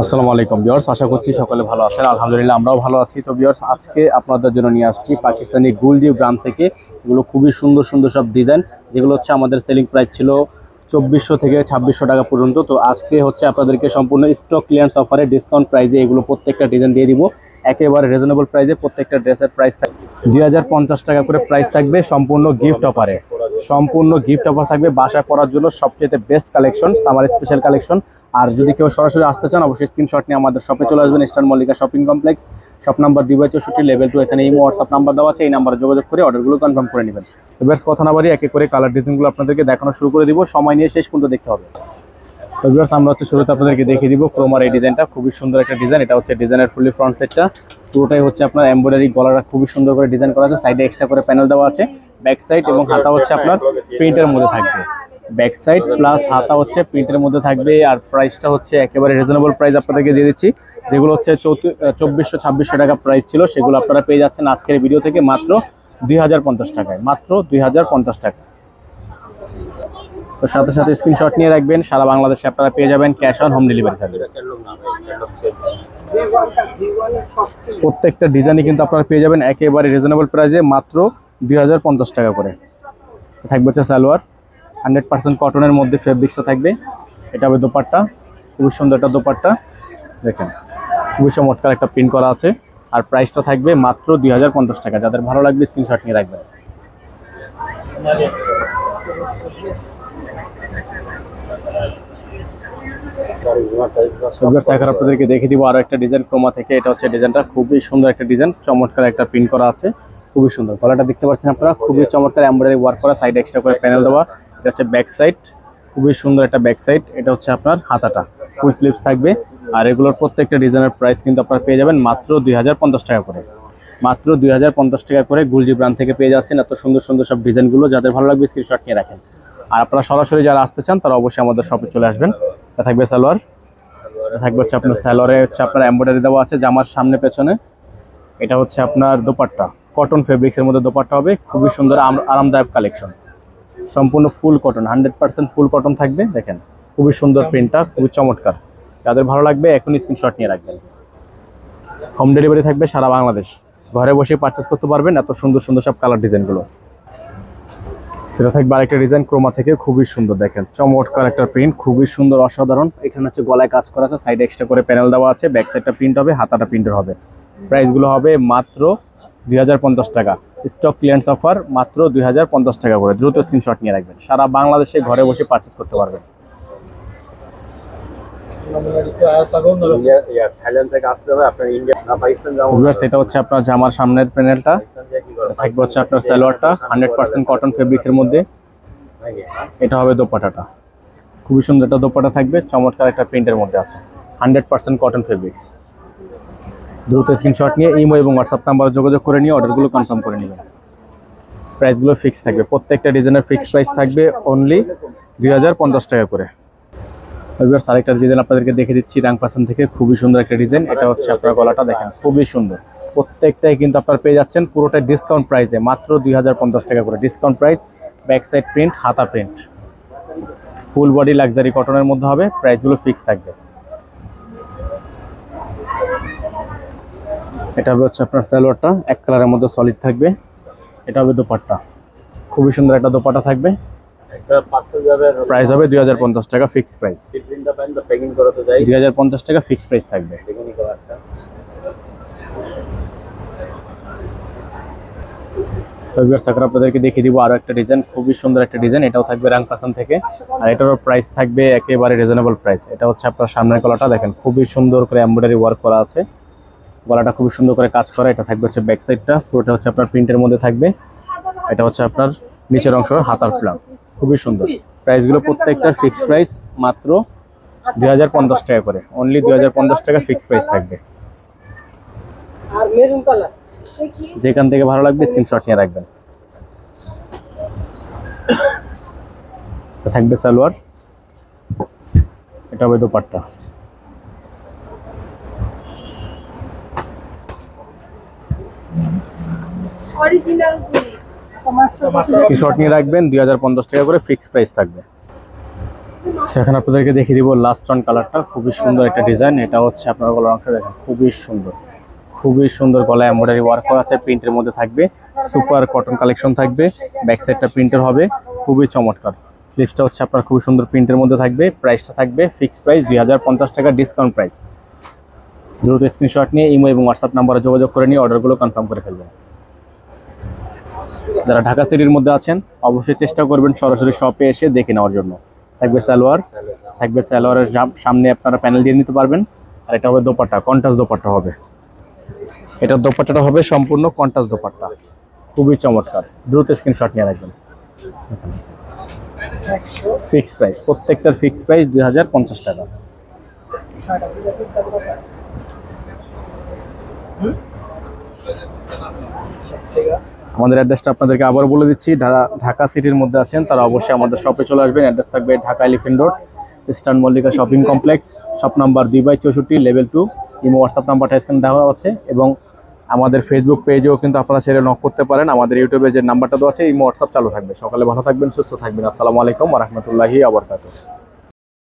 আসসালামু আলাইকুম ভিউয়ার্স, আশা করছি সকলে ভালো আছেন। আলহামদুলিল্লাহ আমরাও ভালো আছি। তো ভিউয়ার্স, আজকে আপনাদের জন্য নিয়ে আসছি পাকিস্তানি গুলডিউ গ্রাম থেকে। এগুলো খুবই সুন্দর সুন্দর সব ডিজাইন, যেগুলো হচ্ছে আমাদের সেলিং প্রাইস ছিল 2400 থেকে 2600 টাকা পর্যন্ত। তো আজকে হচ্ছে আপনাদেরকে সম্পূর্ণ স্টক ক্লিয়ারেন্স অফারে ডিসকাউন্ট প্রাইসে এগুলো প্রত্যেকটা ডিজাইন দিয়ে দিব। একেবারে রিজনেবল প্রাইসে প্রত্যেকটা ড্রেসের প্রাইস থাকবে 2050 টাকা করে প্রাইস থাকবে, সম্পূর্ণ গিফট অফারে। সম্পূর্ণ গিফট অফার থাকবে বাসায় পরার জন্য সবচেয়ে বেস্ট কালেকশন, আমার স্পেশাল কালেকশন। আর যদি কেউ সরাসরি আসতে চান, অবশ্যই স্ক্রিনশট নিয়ে আমাদের শপে চলে আসবেন, eastern Mallika shopping complex, shop number 2/64, level 2। এখানে ইমো হোয়াটসঅ্যাপ নাম্বার দেওয়া আছে, এই নাম্বারে যোগাযোগ করে অর্ডারগুলো কনফার্ম করে নেবেন। এবার কথা না বাড়িয়ে একে করে কালার ডিজাইনগুলো আপনাদেরকে দেখানো শুরু করে দিব, সময় নিয়ে শেষ পর্যন্ত দেখতে হবে। তো ভিউয়ার্স, আমরা হচ্ছে শুরুতে আপনাদেরকে দেখিয়ে দিব ক্রোমার এই ডিজাইনটা। খুবই সুন্দর একটা ডিজাইন, এটা হচ্ছে ডিজাইনের ফুলি ফ্রন্ট সেটটা, পুরোটাই হচ্ছে আপনার এমব্রয়ডারি, গলাটা খুবই সুন্দর করে ডিজাইন করা আছে, সাইডে এক্সট্রা করে প্যানেল দেওয়া আছে, ব্যাক সাইড এবং হাতা হচ্ছে আপনার প্রিন্টের মধ্যে থাকবে। ব্যাক সাইড প্লাস হাতা হচ্ছে প্রিন্টের মধ্যে থাকবে। আর প্রাইসটা হচ্ছে একেবারে রিজনেবল প্রাইস আপনাদেরকে দিয়ে দিচ্ছি। যেগুলো হচ্ছে 2400-2600 টাকা প্রাইস ছিল, সেগুলো আপনারা পেয়ে যাচ্ছেন আজকের ভিডিও থেকে মাত্র 2050 টাকায়, মাত্র 2050 টাকা। তো সাথে সাথে স্ক্রিনশট নিয়ে রাখবেন, সারা বাংলাদেশে আপনারা পেয়ে যাবেন cash on home delivery service. প্রত্যেকটা ডিজাইনই কিন্তু আপনারা পেয়ে যাবেন একেবারে রিজনেবল প্রাইসে, মাত্র 2050 টাকা করে। থাকবে হচ্ছে সালোয়ার, 100% কটনের মধ্যে ফেব্রিক্সটা থাকবে। এটা হবে দোপাট্টা, খুবই সুন্দর একটা দোপাট্টা, দেখেন খুবই চমৎকার একটা প্রিন্ট করা আছে। আর প্রাইসটা থাকবে মাত্র 2050 টাকা। যাদের ভালো লাগবে স্ক্রিনশট নিয়ে রাখবেন। এখন আপনাদেরকে দেখে দিব আরো একটা ডিজাইন ক্রোমা থেকে। এটা হচ্ছে ডিজাইনটা খুবই সুন্দর একটা ডিজাইন, চমৎকার একটা প্রিন্ট করা আছে, খুবই সুন্দর। গলাটা দেখতে পাচ্ছেন আপনারা, খুবই চমৎকার এমব্রয়ডারি ওয়ার্ক করা, সাইড এক্সট্রা করে প্যানেল দেওয়া। এটা হচ্ছে ব্যাক সাইড, খুবই সুন্দর একটা ব্যাক সাইড। এটা হচ্ছে আপনার হাতাটা ফুল স্লিভস থাকবে। আর এগুলোর প্রত্যেকটা ডিজাইনের প্রাইস কিন্তু আপনারা পেয়ে যাবেন মাত্র 2050 টাকা করে, মাত্র 2050 টাকা করে। গুলজি ব্র্যান্ড থেকে পেয়ে যাচ্ছেন এত সুন্দর সুন্দর সব ডিজাইনগুলো। যাদের ভালো লাগবে স্ক্রিনশট নিয়ে রাখেন। আর আপনারা সরাসরি যারা আসতে চান তারা অবশ্যই আমাদের শপে চলে আসবেন। এটা থাকবে সালোয়ার, এটা থাকবে হচ্ছে আপনার সালোয়ারে হচ্ছে আপনার এমব্রয়ডারি দেওয়া আছে জামার সামনে পেছনে। এটা হচ্ছে আপনার দোপাট্টা, কটন ফেব্রিক্সের মধ্যে দোপাট্টা হবে, খুবই সুন্দর আরামদায়ক কালেকশন। সম্পূর্ণ ফুল কটন, 100% ফুল কটন থাকবে। দেখেন খুবই সুন্দর প্রিন্টটা, খুবই চমৎকার। যাদের ভালো লাগবে এখনই স্ক্রিনশট নিয়ে রাখবেন। হোম ডেলিভারি থাকবে সারা বাংলাদেশ, ঘরে বসে পারচেস করতে পারবেন এত সুন্দর সুন্দর সব কালার ডিজাইনগুলো। এটা থাকবে আরেকটা ডিজাইন ক্রোমা থেকে, খুবই সুন্দর, দেখেন চমৎকার একটা প্রিন্ট, খুবই সুন্দর অসাধারণ। এখানে হচ্ছে গলায় কাজ করা আছে, সাইডে এক্সট্রা করে প্যানেল দেওয়া আছে, ব্যাক সাইডটা প্রিন্ট হবে, হাতাটা প্রিন্টের হবে। প্রাইসগুলো হবে মাত্র 2050 টাকা। স্টক ক্লিয়ারেন্স অফার, মাত্র 2050 টাকা করে। দ্রুত স্ক্রিনশট নিয়ে রাখবেন, সারা বাংলাদেশে ঘরে বসে পারচেস করতে পারবেন। এটা হচ্ছে আপনার জামার সামনের প্যানেলটা, থাকবে হচ্ছে আপনার সালোয়ারটা 100% কটন ফেব্রিক্সের মধ্যে। এটা হবে দোপাট্টাটা, খুবই সুন্দর একটা দোপাট্টা থাকবে, চমৎকার একটা প্রিন্টের মধ্যে আছে, 100% কটন ফেব্রিক্স। দ্রুত স্ক্রিনশট নিয়ে ইমো এবং হোয়াটসঅ্যাপ নাম্বারে যোগাযোগ করে নিয়ে অর্ডারগুলো কনফার্ম করে নেবেন। প্রাইসগুলো ফিক্স থাকবে, প্রত্যেকটা ডিজাইনের ফিক্স প্রাইস থাকবে অনলি 2050 টাকা করে। আরেকটা ডিজাইন আপনাদেরকে দেখে দিচ্ছি রাংপাসান থেকে, খুবই সুন্দর একটা ডিজাইন। এটা হচ্ছে আপনার গলাটা দেখেন খুবই সুন্দর। প্রত্যেকটাই কিন্তু আপনারা পেয়ে যাচ্ছেন পুরোটাই ডিসকাউন্ট প্রাইসে, মাত্র 2050 টাকা করে discount price. Back side print, হাতা প্রিন্ট, ফুল বডি লাক্সারি কটনের মধ্যে হবে। প্রাইসগুলো ফিক্স থাকবে। এটা হবে হচ্ছে আপনার সালোয়ারটা, এক কালারের মধ্যে সলিড থাকবে। এটা হবে দোপাট্টা, খুবই সুন্দর একটা দোপাট্টা থাকবে। প্রাইস হবে 2050 টাকা ফিক্স প্রাইস। 2050 টাকা ফিক্স প্রাইস থাকবে। আপনাদেরকে দেখিয়ে দিব আরো একটা ডিজাইন, খুবই সুন্দর একটা ডিজাইন। এটাও থাকবে রাংপাসান থেকে, আর এটারও প্রাইস থাকবে একেবারে রিজনেবল প্রাইস। এটা হচ্ছে আপনার সামনের গলাটা, দেখেন খুবই সুন্দর করে এমব্রয়ডারি ওয়ার্ক করা আছে, গলাটা খুবই সুন্দর করে কাজ করা। এটা থাকবে হচ্ছে ব্যাক সাইডটা, পুরোটা হচ্ছে আপনার প্রিন্টের মধ্যে থাকবে। এটা হচ্ছে আপনার নিচের অংশ, হাতার প্লান, খুবই সুন্দর। প্রাইসগুলো প্রত্যেকটার ফিক্স প্রাইস মাত্র 2050 টাকা করে, অনলি 2050 টাকা ফিক্স প্রাইস থাকবে। যেখান থেকে ভালো লাগবে স্ক্রিনশট নিয়ে রাখবেন। থাকবে সালোয়ার, এটা হবে দোপাট্টা। স্ক্রিনশট নিয়ে রাখবেন, 2050 টাকা করে ফিক্স প্রাইস থাকবে। সেখানে আপনাদেরকে দেখিয়ে দিব লাস্ট অন কালারটা, খুবই সুন্দর একটা ডিজাইন। এটা হচ্ছে আপনার গলার অংশটা দেখেন, খুবই সুন্দর, খুবই সুন্দর গলায় এমব্রয়ডারি ওয়ার্ক করা আছে, প্রিন্টের মধ্যে থাকবে, সুপার কটন কালেকশন থাকবে, ব্যাক সাইডটা প্রিন্টের হবে, খুবই চমৎকার। স্লিভসটা হচ্ছে আপনার খুবই সুন্দর প্রিন্টের মধ্যে থাকবে। প্রাইসটা থাকবে ফিক্সড প্রাইস 2050 টাকা, ডিসকাউন্ট প্রাইস। দ্রুত স্ক্রিনশট নিয়ে ইমো এবং হোয়াটসঅ্যাপ নাম্বারে যোগাযোগ করে নিয়ে অর্ডারগুলো কনফার্ম করে ফেলবেন। যারা ঢাকা সিটির মধ্যে আছেন অবশ্যই চেষ্টা করবেন সরাসরি শপে এসে দেখে নেওয়ার জন্য। থাকবে সালোয়ার, থাকবে সালোয়ারের সামনে আপনারা প্যানেল দিয়ে নিতে পারবেন। আর এটা হবে দোপাট্টা, কন্ট্রাস্ট দোপাট্টা হবে। এটার দোপাট্টাটা হবে সম্পূর্ণ কন্ট্রাস্ট দোপাট্টা, খুবই চমৎকার। দ্রুত স্ক্রিনশট নিয়ে রাখবেন। ফিক্সড প্রাইস, প্রত্যেকটার ফিক্সড প্রাইস 2050 টাকা। আমাদের অ্যাড্রেসটা আপনাদেরকে আবার বলে দিচ্ছি, ঢাকা সিটির মধ্যে আছেন তারা অবশ্যই আমাদের শপে চলে আসবেন। অ্যাড্রেস থাকবে Dhaka elephant road, eastern Mallika shopping complex, shop number 2/64, level 2। Imo WhatsApp নাম্বারটা স্ক্রিনে দেওয়া আছে এবং আমাদের ফেসবুক পেজেও কিন্তু আপনারা ছেড়ে নক করতে পারেন। আমাদের ইউটিউবে যে নাম্বারটা দেওয়া আছে ইমো হোয়াটসঅ্যাপ চালু থাকবে। সকালে ভালো থাকবেন, সুস্থ থাকবেন। আসসালামু আলাইকুম ওয়া রাহমাতুল্লাহি ওয়া বারাকাতুহু।